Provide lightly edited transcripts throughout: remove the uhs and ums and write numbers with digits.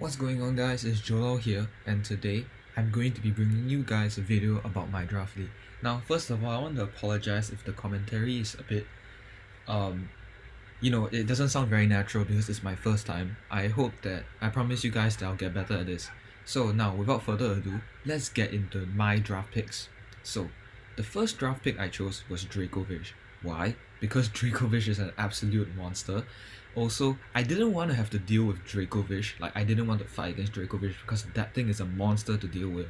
What's going on, guys? It's Joel here, and today I'm going to be bringing you guys a video about my draft league. Now, first of all, I want to apologize if the commentary is a bit it doesn't sound very natural because it's my first time. I promise you guys that I'll get better at this. So now, without further ado, let's get into my draft picks. So, the first draft pick I chose was Dracovic. Why? Because Dracovic is an absolute monster. Also, I didn't want to have to deal with Dracovic, like I didn't want to fight against Dracovic because that thing is a monster to deal with.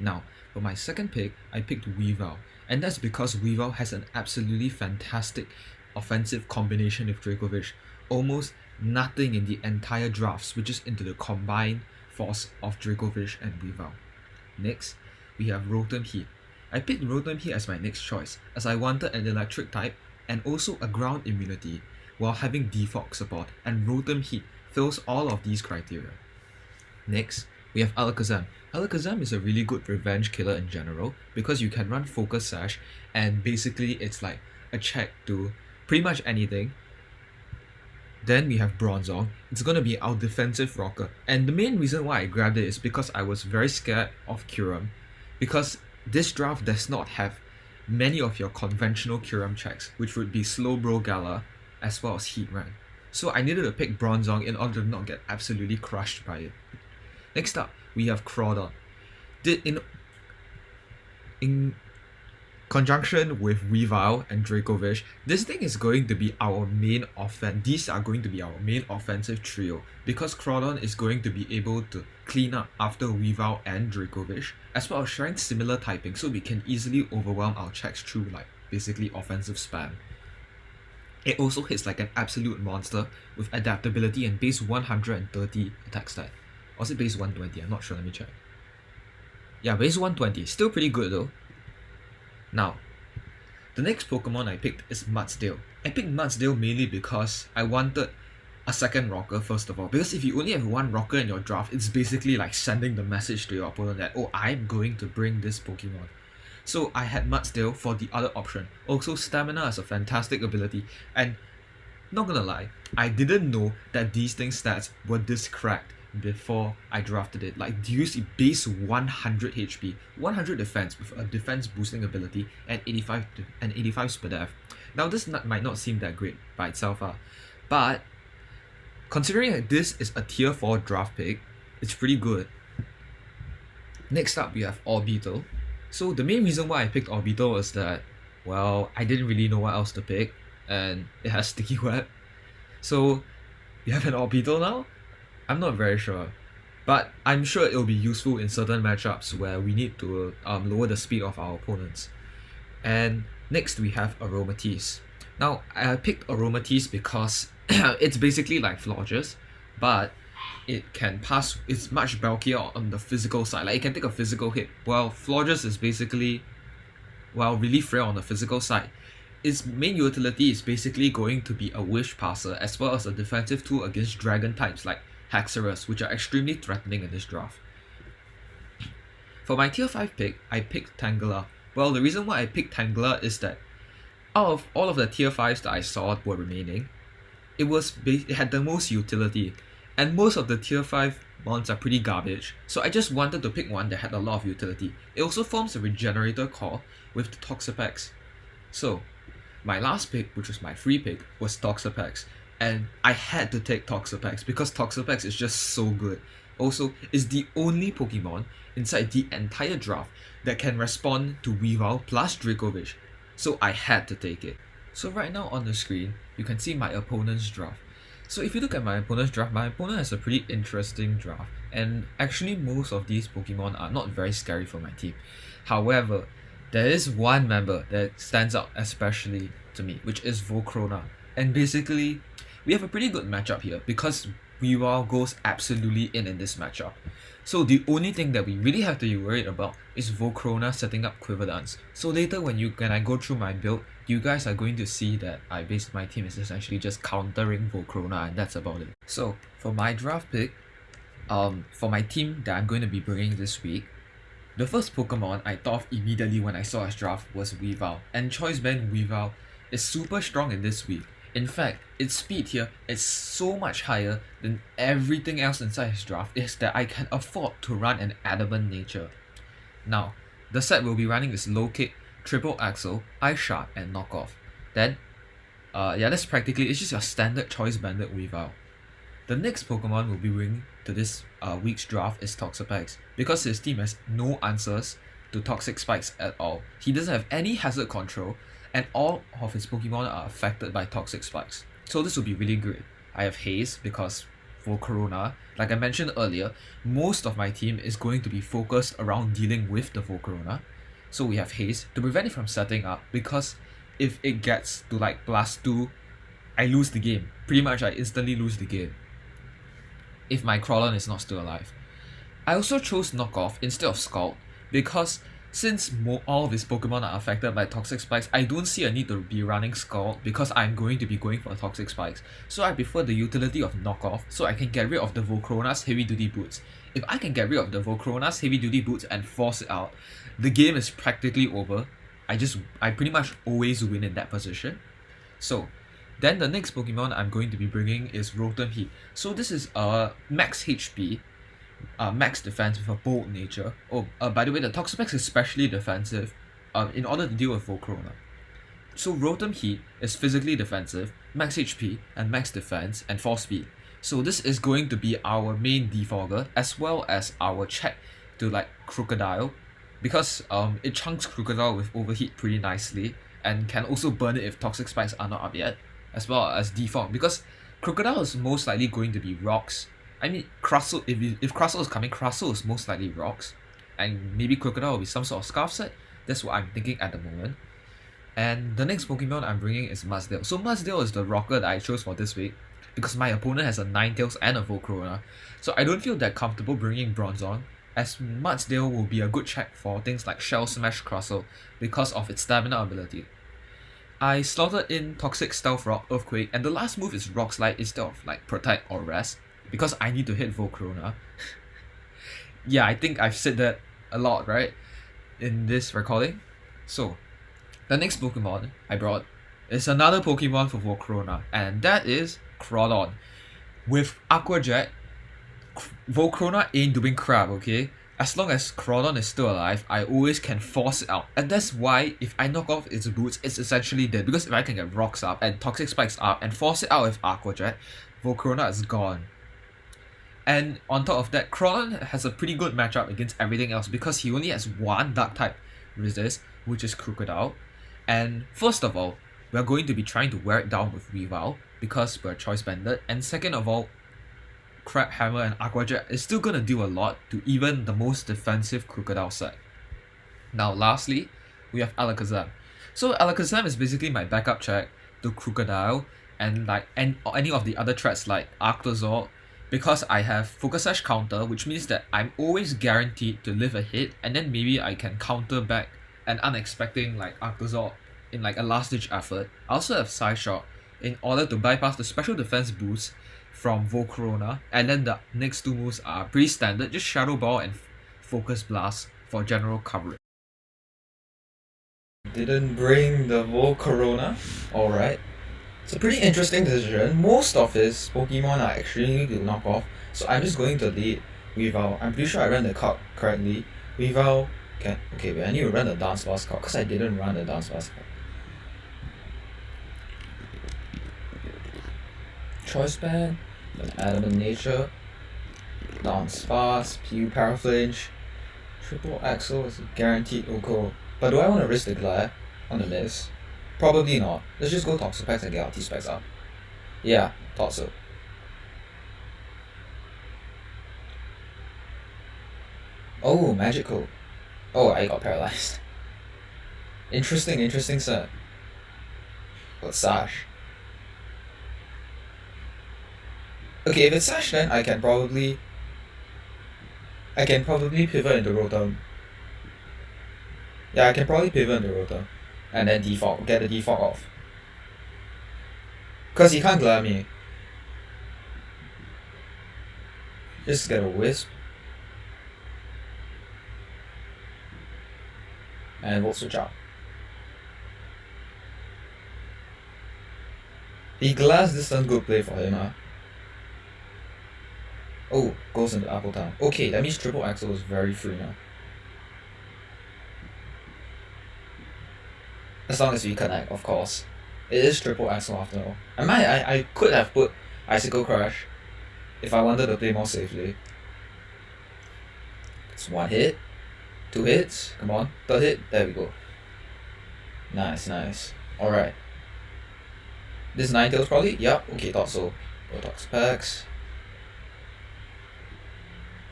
Now, for my second pick, I picked Weavile, and that's because Weavile has an absolutely fantastic offensive combination with Dracovic. Almost nothing in the entire draft switches into the combined force of Dracovic and Weavile. Next, we have Rotom Heat. I picked Rotom Heat as my next choice, as I wanted an electric type and also a ground immunity, while having defog support, and Rotom Heat fills all of these criteria. Next, we have Alakazam. Alakazam is a really good revenge killer in general because you can run Focus Sash and basically it's like a check to pretty much anything. Then we have Bronzong. It's gonna be our defensive rocker, and the main reason why I grabbed it is because I was very scared of Kyurem, because this draft does not have many of your conventional Kyurem checks, which would be Slowbro Gala as well as Heatran. So I needed to pick Bronzong in order to not get absolutely crushed by it. Next up, we have Crawdon. In conjunction with Weavile and Dracovic, this thing is going to be our main offense. These are going to be our main offensive trio because Crawdon is going to be able to clean up after Weavile and Dracovic, as well as sharing similar typing, so we can easily overwhelm our checks through like basically offensive spam. It also hits like an absolute monster with adaptability and base 130 attack stat. Or is it base 120? I'm not sure, let me check. Yeah, base 120. Still pretty good though. Now, the next Pokemon I picked is Mudsdale. I picked Mudsdale mainly because I wanted a second rocker first of all. Because if you only have one rocker in your draft, it's basically like sending the message to your opponent that, oh, I'm going to bring this Pokemon. So I had Mudsdale for the other option. Also, Stamina is a fantastic ability, and not gonna lie, I didn't know that these things stats were this cracked before I drafted it. Like, do you see base 100 HP, 100 defense with a defense boosting ability, and 85 SPDF. Now this might not seem that great by itself, but considering that this is a tier 4 draft pick, it's pretty good. Next up, we have Orbital. So the main reason why I picked Orbital was that, well, I didn't really know what else to pick, and it has Sticky Web. So, you have an Orbital now? I'm not very sure, but I'm sure it'll be useful in certain matchups where we need to lower the speed of our opponents. And next we have Aromatisse. Now, I picked Aromatisse because it's basically like Florges, but it can pass, it's much bulkier on the physical side, like it can take a physical hit, while Florges is basically, well, really frail on the physical side. Its main utility is basically going to be a wish passer as well as a defensive tool against dragon types like Haxorus, which are extremely threatening in this draft. For my tier 5 pick, I picked Tangela. Well, the reason why I picked Tangela is that out of all of the tier 5s that I saw were remaining, it had the most utility. And most of the tier 5 mons are pretty garbage, so I just wanted to pick one that had a lot of utility. It also forms a regenerator core with the Toxapex. So, my last pick, which was my free pick, was Toxapex. And I had to take Toxapex because Toxapex is just so good. Also, it's the only Pokemon inside the entire draft that can respond to Weavile plus Dracovic. So I had to take it. So right now on the screen, you can see my opponent's draft. So if you look at my opponent's draft, my opponent has a pretty interesting draft, and actually most of these Pokemon are not very scary for my team. However, there is one member that stands out especially to me, which is Volcrona. And basically, we have a pretty good matchup here because Weavile goes absolutely in this matchup. So the only thing that we really have to be worried about is Volcrona setting up Quiver Dance. So later when I go through my build, you guys are going to see that my team is essentially just countering Volcrona, and that's about it. So for my draft pick, for my team that I'm going to be bringing this week, the first Pokemon I thought of immediately when I saw his draft was Weavile. And Choice Band Weavile is super strong in this week. In fact, its speed here is so much higher than everything else inside his draft is that I can afford to run an adamant nature. Now, the set we'll be running is low kick, triple axle, eye shot, and knockoff. Then, yeah, that's practically, it's just your standard choice banded Weavile. The next Pokemon we'll be bringing to this week's draft is Toxapex, because his team has no answers to Toxic Spikes at all. He doesn't have any hazard control, and all of his Pokemon are affected by Toxic Spikes. So this will be really great. I have Haze because for Volcarona, like I mentioned earlier, most of my team is going to be focused around dealing with the Volcarona. So we have Haze to prevent it from setting up, because if it gets to like Blast 2, I lose the game. Pretty much I instantly lose the game if my Crawlon is not still alive. I also chose Knockoff instead of Scald because since all of his Pokemon are affected by Toxic Spikes, I don't see a need to be running Scald because I'm going to be going for Toxic Spikes. So I prefer the utility of Knockoff so I can get rid of the Volcarona's heavy duty boots. If I can get rid of the Volcarona's heavy duty boots and force it out, the game is practically over. I pretty much always win in that position. So then the next Pokemon I'm going to be bringing is Rotom Heat. So this is a max HP, max defense with a bold nature. Oh, by the way, the Toxapex is especially defensive in order to deal with Volcarona. So Rotom Heat is physically defensive, max HP, and max defense, and 4 speed. So this is going to be our main defogger as well as our check to like Crocodile, because it chunks Crocodile with Overheat pretty nicely and can also burn it if Toxic Spikes are not up yet, as well as defog, because Crocodile is most likely going to be rocks. I mean, Crustle, if Crustle is coming, Crustle is most likely rocks, and maybe Crocodile will be some sort of Scarf set. That's what I'm thinking at the moment. And the next Pokemon I'm bringing is Mudsdale. So Mudsdale is the rocker that I chose for this week because my opponent has a Ninetales and a Volcarona, so I don't feel that comfortable bringing Bronzong, as Mudsdale will be a good check for things like Shell Smash Crustle because of its stamina ability. I slotted in Toxic Stealth Rock, Earthquake, and the last move is Rock Slide instead of like Protect or Rest because I need to hit Volcarona. Yeah, I think I've said that a lot, right, in this recording. So, the next Pokemon I brought is another Pokemon for Volcarona, and that is Crawlon. With Aqua Jet, Volcarona ain't doing crap, okay? As long as Crawlon is still alive, I always can force it out. And that's why if I knock off its boots, it's essentially dead. Because if I can get Rocks up and Toxic Spikes up and force it out with Aqua Jet, Volcarona is gone. And on top of that, Crawlon has a pretty good matchup against everything else because he only has one Dark type resist, which is Crocodile. And first of all, we're going to be trying to wear it down with Weavile because we're choice banded. And second of all, Crab Hammer and Aqua Jet is still gonna do a lot to even the most defensive Crocodile set. Now lastly, we have Alakazam. So Alakazam is basically my backup check to Crocodile and any of the other threats like Arctozolt, because I have Focus Sash counter, which means that I'm always guaranteed to live a hit, and then maybe I can counter back an unexpected like Arctozolt in like a last ditch effort. I also have Psy Shock in order to bypass the special defense boost from Volcarona, and then the next two moves are pretty standard, just Shadow Ball and Focus Blast for general coverage. Didn't bring the Volcarona, alright. It's a pretty interesting decision. Most of his Pokemon are actually to knock off, so I'm just going to lead Weavile. I'm pretty sure I ran the card correctly. Weavile can. Okay, wait, I need to run the Dance Blast card because I didn't run the Dance Blast card. Choice Band, then Adamant Nature, Dance Fast, PU Paraflinch, Triple Axle is a guaranteed Oko. But do I want to risk the glare on the miss? Probably not. Let's just go Toxapex and get our T-Specs up. Yeah, thought so. Oh, magical. Oh, I got paralyzed. Interesting set. What's Sash? Okay, if it's Sash, then I can probably pivot into Rotom. Yeah, I can probably pivot into Rotom. And then default, get the default off. Cause he can't glare me. Just get a Wisp. And we'll switch out. He glass this turn, good play for him, huh? Oh, goes into Apple Town. Okay, that means triple axel is very free now. As long as we connect, of course. It is triple axel after all. I could have put Icicle Crush if I wanted to play more safely. It's one hit, 2 hits, come on, 3rd hit, there we go. Nice, nice. Alright. This Ninetales probably? Yup, okay, thought so. Botox packs.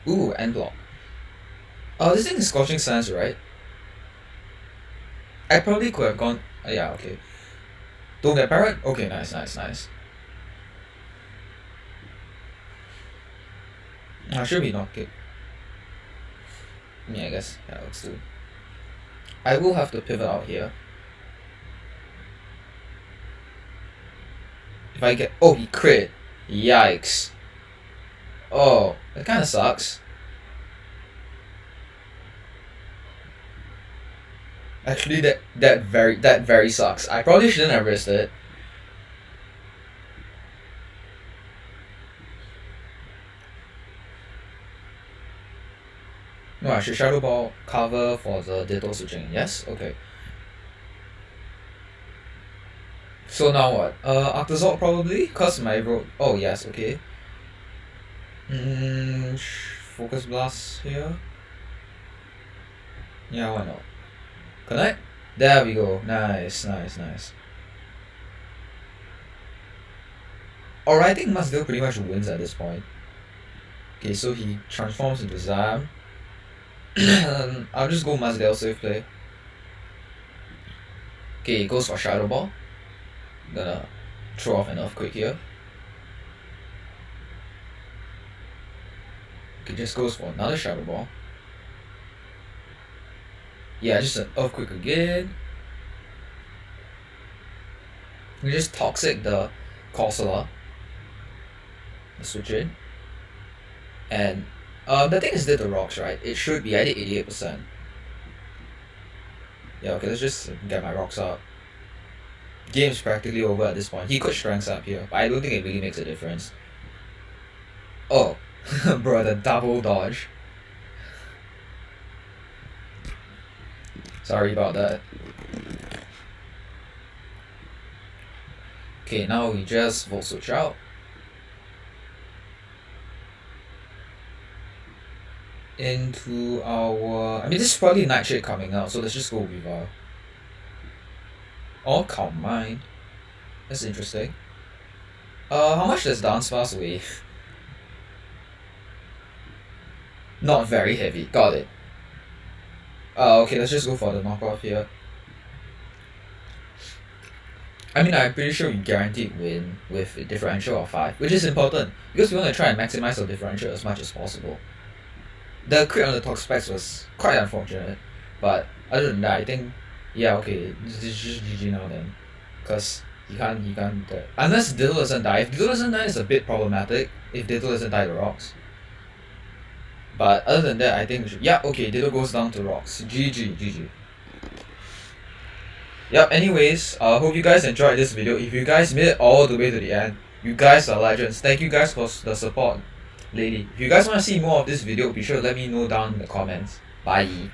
Ooh, end block. Oh, this thing is Scorching Sands, right? I probably could have gone. Yeah, okay. Don't get parrot? Okay, nice, nice, nice. Should be not kick. Yeah, I guess. Yeah, let's do. I will have to pivot out here. If I get. Oh, he crit. Yikes. Oh, that kind of sucks. Actually, that very sucks. I probably shouldn't have risked it. No, I should Shadow Ball cover for the Ditto switching. Yes? Okay. So now what? Octazord probably? Cause my road. Oh, yes, okay. Focus Blast here. Yeah, why not? Connect? There we go. Nice, nice, nice. Alright, I think Masdale pretty much wins at this point. Okay, so he transforms into Zam. I'll just go Masdale safe play. Okay, he goes for Shadow Ball. Gonna throw off an Earthquake here. Okay, just goes for another Shadow Ball. Yeah, just an Earthquake again. We just Toxic the Corsola. Switch in. And the thing is, did the rocks, right? It should be. I did 88%. Yeah, okay, let's just get my rocks up. Game's practically over at this point. He could strengths up here, but I don't think it really makes a difference. Oh, bro, the double dodge. Sorry about that. Okay, now we just Volt Switch out. Into our. I mean, this is probably Nightshade coming out, so let's just go Revive. Or Calm Mind. That's interesting. How much does Dance Fast weigh? Not very heavy. Got it. Okay, let's just go for the knockoff here. I mean, I'm pretty sure we guaranteed win with a differential of 5, which is important because we want to try and maximize our differential as much as possible. The crit on the Tox Specs was quite unfortunate, but other than that, I think, yeah, okay, it's just GG now then, because he can't unless Diddle doesn't die. If Diddle doesn't die, it's a bit problematic. If Diddle doesn't die to rocks, but other than that, I think yeah, okay, Diddle goes down to rocks. GG. Yep, anyways, I hope you guys enjoyed this video. If you guys made it all the way to the end, you guys are legends. Thank you guys for the support lately. If you guys want to see more of this video, be sure to let me know down in the comments. Bye.